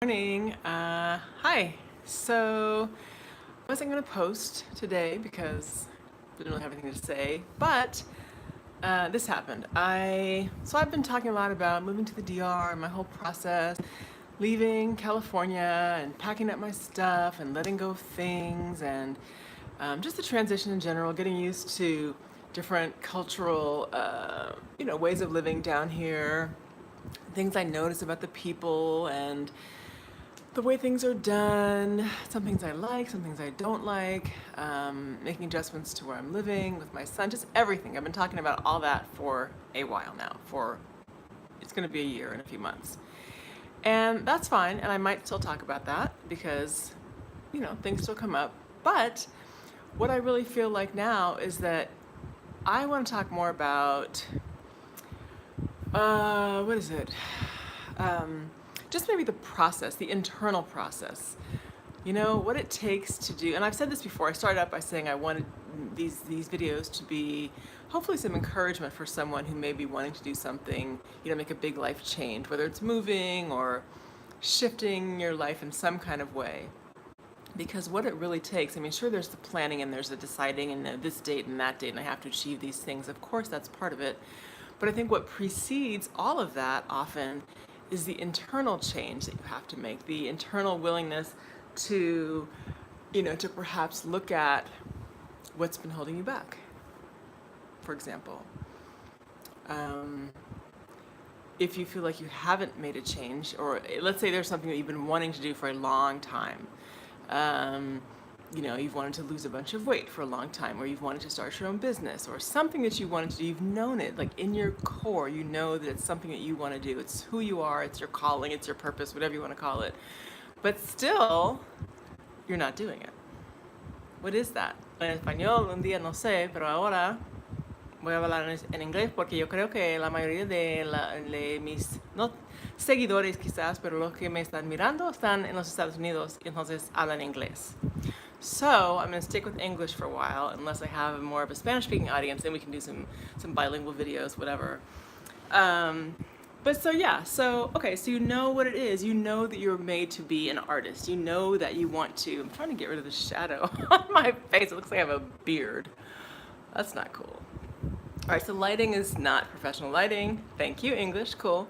Morning. Hi. So I wasn't going to post today because I didn't really have anything to say, but this happened. I've been talking a lot about moving to the DR and my whole process, leaving California and packing up my stuff and letting go of things and just the transition in general, getting used to different cultural, ways of living down here, things I notice about the people and the way things are done, some things I like, some things I don't like, making adjustments to where I'm living with my son, just everything. I've been talking about all that for a while now, it's gonna be a year in a few months. And that's fine, and I might still talk about that because, things still come up. But what I really feel like now is that I wanna talk more about, what is it? Just maybe the process, the internal process. What it takes to do, and I've said this before, I started out by saying I wanted these videos to be hopefully some encouragement for someone who may be wanting to do something, make a big life change, whether it's moving or shifting your life in some kind of way. Because what it really takes, sure, there's the planning and there's the deciding and this date and that date and I have to achieve these things. Of course, that's part of it. But I think what precedes all of that often is the internal change that you have to make, the internal willingness to, to perhaps look at what's been holding you back. For example, if you feel like you haven't made a change, or let's say there's something that you've been wanting to do for a long time, you've wanted to lose a bunch of weight for a long time, or you've wanted to start your own business, or something that you wanted to do, you've known it, like in your core, you know that it's something that you want to do. It's who you are, it's your calling, it's your purpose, whatever you want to call it. But still, you're not doing it. What is that? En español, un día no sé, pero ahora voy a hablar en inglés porque yo creo que la mayoría de mis, no seguidores quizás, pero los que me están mirando están en los Estados Unidos y entonces hablan inglés. So I'm going to stick with English for a while, unless I have more of a Spanish-speaking audience, then we can do some bilingual videos, whatever. So you know what it is. You know that you're made to be an artist. You know that you want to. I'm trying to get rid of the shadow on my face. It looks like I have a beard. That's not cool. All right, so lighting is not professional lighting. Thank you, English, cool.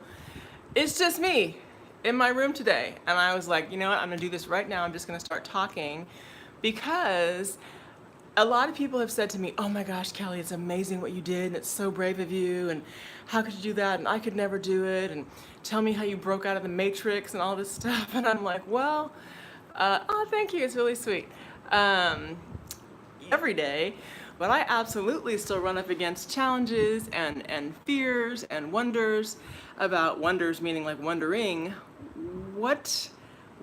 It's just me in my room today. And I was like, you know what, I'm gonna do this right now. I'm just gonna start talking because a lot of people have said to me, oh my gosh, Kelly, it's amazing what you did and it's so brave of you and how could you do that and I could never do it and tell me how you broke out of the matrix and all this stuff. And I'm like, well, thank you, it's really sweet. Every day, but I absolutely still run up against challenges and fears and wonders about wonders, meaning like wondering, what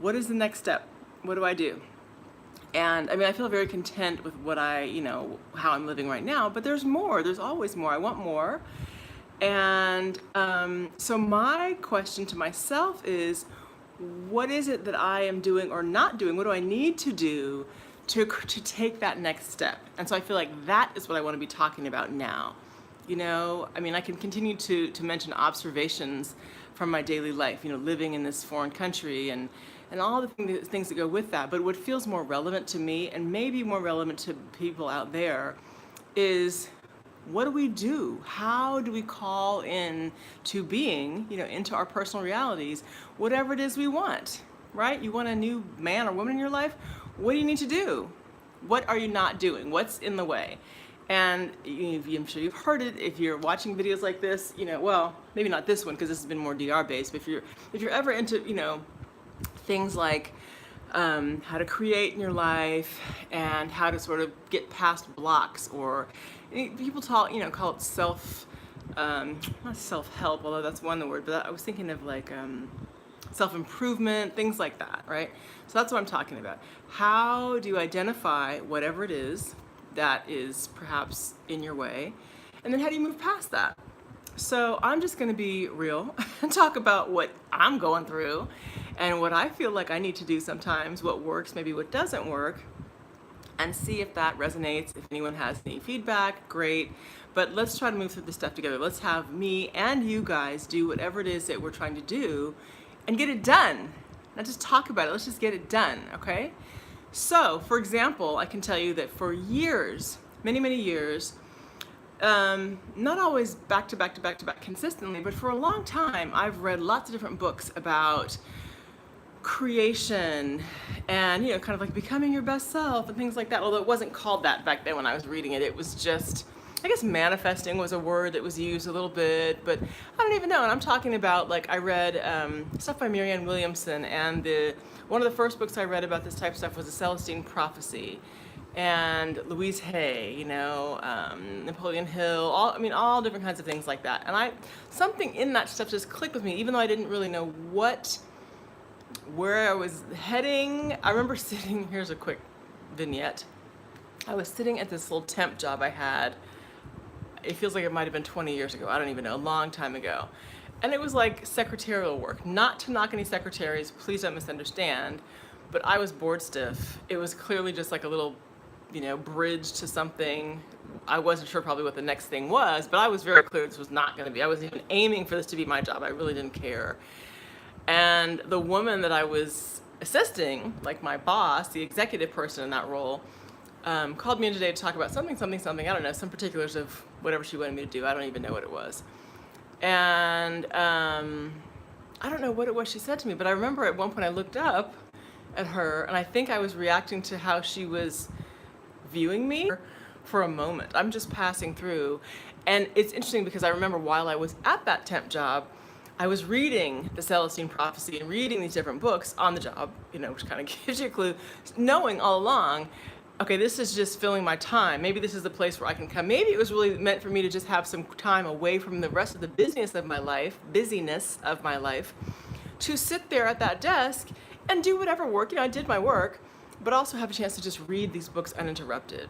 is the next step? What do I do? And I feel very content with what how I'm living right now, but there's more, there's always more. I want more. And so my question to myself is, what is it that I am doing or not doing? What do I need to do to take that next step? And so I feel like that is what I want to be talking about now. I can continue to mention observations from my daily life, living in this foreign country and all the things that go with that. But what feels more relevant to me and maybe more relevant to people out there is, what do we do? How do we call in to being, into our personal realities, whatever it is we want, right? You want a new man or woman in your life? What do you need to do? What are you not doing? What's in the way? And I'm sure you've heard it if you're watching videos like this, well, maybe not this one because this has been more DR based, but if you're ever into, things like how to create in your life and how to sort of get past blocks, or people call it not self-help, although that's one word, but I was thinking of like self-improvement, things like that, right? So that's what I'm talking about. How do you identify whatever it is that is perhaps in your way, and then how do you move past that? So I'm just going to be real and talk about what I'm going through and what I feel like I need to do sometimes, what works, maybe what doesn't work, and see if that resonates. If anyone has any feedback, great. But let's try to move through this stuff together. Let's have me and you guys do whatever it is that we're trying to do and get it done. Not just talk about it, let's just get it done, okay? So, for example, I can tell you that for years, many, many years, not always back to back to back to back consistently, but for a long time, I've read lots of different books about creation and, kind of like becoming your best self and things like that. Although it wasn't called that back then when I was reading it. It was just, I guess manifesting was a word that was used a little bit, but I don't even know. And I'm talking about, like, I read stuff by Marianne Williamson, and one of the first books I read about this type of stuff was The Celestine Prophecy, and Louise Hay, Napoleon Hill, all different kinds of things like that. And something in that stuff just clicked with me, even though I didn't really know where I was heading. I remember sitting, here's a quick vignette. I was sitting at this little temp job I had. It feels like it might have been 20 years ago. I don't even know, a long time ago. And it was like secretarial work. Not to knock any secretaries, please don't misunderstand, but I was bored stiff. It was clearly just like a little, bridge to something. I wasn't sure probably what the next thing was, but I was very clear this was not going to be. I wasn't even aiming for this to be my job. I really didn't care. And the woman that I was assisting, like my boss, the executive person in that role, called me in today to talk about something, I don't know, some particulars of whatever she wanted me to do. I don't even know what it was. And I don't know what it was she said to me, but I remember at one point I looked up at her, and I think I was reacting to how she was viewing me for a moment. I'm just passing through. And it's interesting because I remember while I was at that temp job, I was reading The Celestine Prophecy and reading these different books on the job, which kind of gives you a clue, knowing all along, okay, this is just filling my time. Maybe this is the place where I can come. Maybe it was really meant for me to just have some time away from the rest of the busyness of my life, to sit there at that desk and do whatever work. I did my work, but also have a chance to just read these books uninterrupted.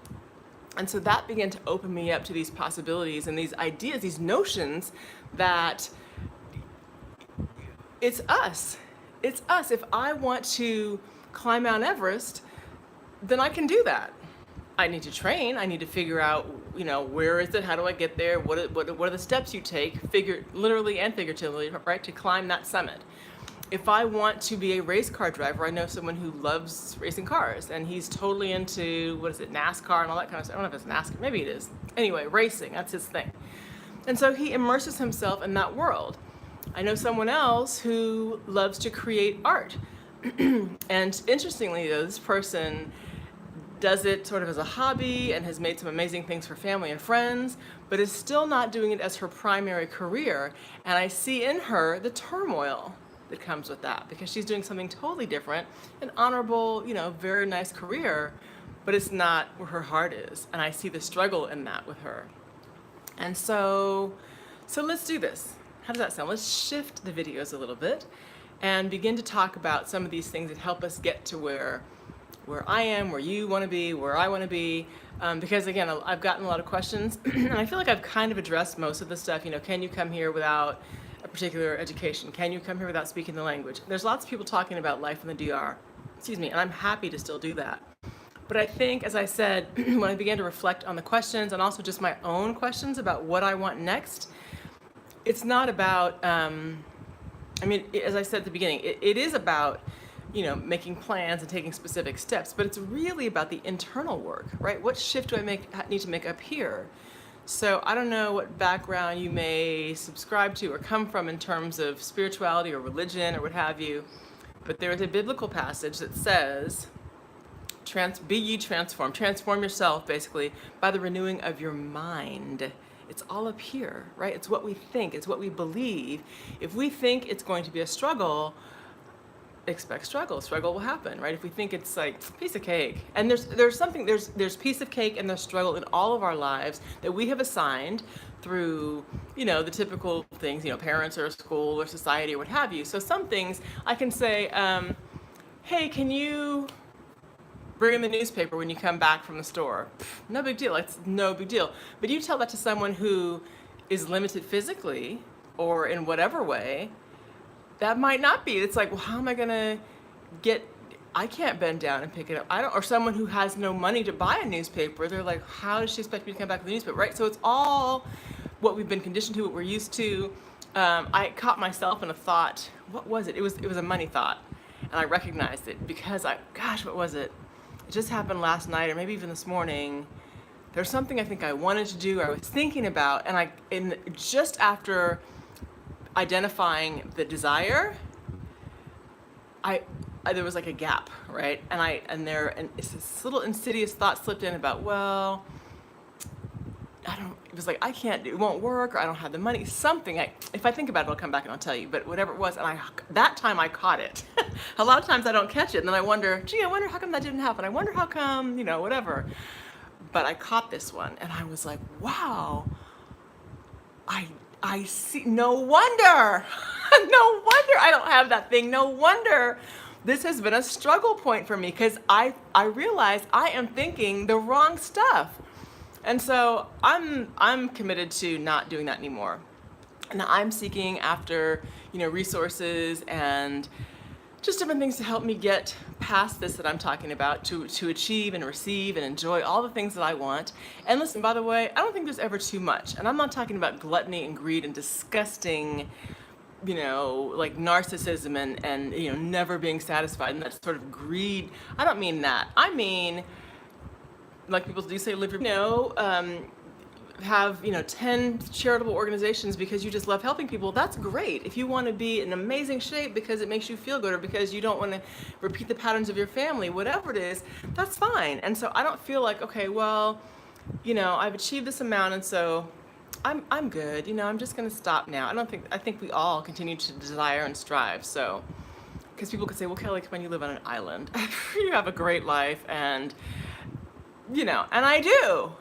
And so that began to open me up to these possibilities and these ideas, these notions that it's us. It's us. If I want to climb Mount Everest, then I can do that. I need to train. I need to figure out, where is it? How do I get there? What are the steps you take, literally and figuratively, right, to climb that summit? If I want to be a race car driver, I know someone who loves racing cars, and he's totally into, NASCAR and all that kind of stuff. I don't know if it's NASCAR. Maybe it is. Anyway, racing, that's his thing. And so he immerses himself in that world. I know someone else who loves to create art. And interestingly, though, this person does it sort of as a hobby and has made some amazing things for family and friends, but is still not doing it as her primary career. And I see in her the turmoil that comes with that, because she's doing something totally different, an honorable, very nice career, but it's not where her heart is. And I see the struggle in that with her. And so let's do this. How does that sound? Let's shift the videos a little bit and begin to talk about some of these things that help us get to where I am, where you want to be, where I want to be. Because again, I've gotten a lot of questions, and I feel like I've kind of addressed most of the stuff. Can you come here without a particular education? Can you come here without speaking the language? There's lots of people talking about life in the DR, and I'm happy to still do that. But I think, as I said, when I began to reflect on the questions and also just my own questions about what I want next, it's not about, as I said at the beginning, it is about, making plans and taking specific steps, but it's really about the internal work, right? What shift do I need to make up here? So I don't know what background you may subscribe to or come from in terms of spirituality or religion or what have you, but there is a biblical passage that says, be ye transformed. Transform yourself, basically, by the renewing of your mind. It's all up here, right? It's what we think. It's what we believe. If we think it's going to be a struggle, expect struggle. Struggle will happen, right? If we think it's like piece of cake, and there's piece of cake and there's struggle in all of our lives that we have assigned through, the typical things, parents or school or society or what have you. So some things I can say, hey, can you bring in the newspaper when you come back from the store? No big deal. It's no big deal. But you tell that to someone who is limited physically or in whatever way, that might not be. It's like, well, how am I gonna I can't bend down and pick it up. Or someone who has no money to buy a newspaper, they're like, how does she expect me to come back with a newspaper, right? So it's all what we've been conditioned to, what we're used to. I caught myself in a thought. What was it? It was a money thought. and I recognized it because gosh, what was it? It just happened last night or maybe even this morning. There's something I think I wanted to do, or I was thinking about, and just after identifying the desire, there was like a gap, right? And this little insidious thought slipped in about, well, it was like, I can't do, it won't work, or I don't have the money, something. If I think about it, I'll come back and I'll tell you, but whatever it was, and that time I caught it. A lot of times I don't catch it, and then I wonder, gee, I wonder how come that didn't happen. I wonder how come, whatever. But I caught this one, and I was like, wow, I see, no wonder, no wonder I don't have that thing, no wonder this has been a struggle point for me, because I realize I am thinking the wrong stuff. And so I'm committed to not doing that anymore. And I'm seeking after, resources and just different things to help me get past this that I'm talking about, to achieve and receive and enjoy all the things that I want. And listen, by the way, I don't think there's ever too much. And I'm not talking about gluttony and greed and disgusting, like narcissism and never being satisfied and that sort of greed. I don't mean that. I mean, like people do say, live your, have 10 charitable organizations because you just love helping people. That's great. If you want to be in amazing shape because it makes you feel good, or because you don't want to repeat the patterns of your family, whatever it is, that's fine. And so I don't feel like, okay, well, I've achieved this amount, and so I'm good. I'm just going to stop now. I think we all continue to desire and strive. So, because people could say, well, Kelly, come on, you live on an island. You have a great life, and and I do.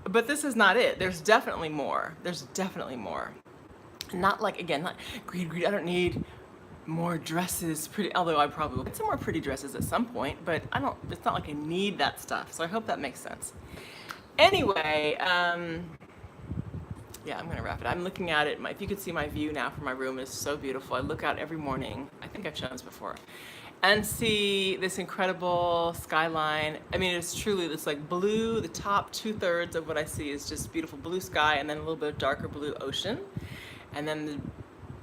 But this is not it. There's definitely more. There's definitely more. Not like, again, not greed. I don't need more dresses, although I probably will get some more pretty dresses at some point, but it's not like I need that stuff. So I hope that makes sense. Anyway, yeah, I'm gonna wrap it. I'm looking at it. If you could see my view now from my room, it's so beautiful. I look out every morning. I think I've shown this before. And see this incredible skyline. I mean, it's truly this like blue, the top 2/3 of what I see is just beautiful blue sky, and then a little bit of darker blue ocean. And then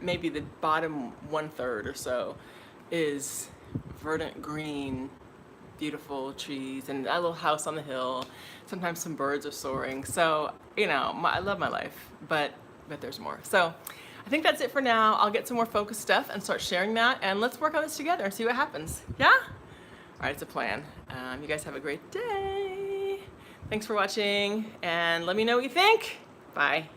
maybe the bottom 1/3 or so is verdant green, beautiful trees, and a little house on the hill. Sometimes some birds are soaring. So, I love my life, but there's more. So I think that's it for now. I'll get some more focused stuff and start sharing that, and let's work on this together and see what happens. Yeah? All right, it's a plan. You guys have a great day. Thanks for watching, and let me know what you think. Bye.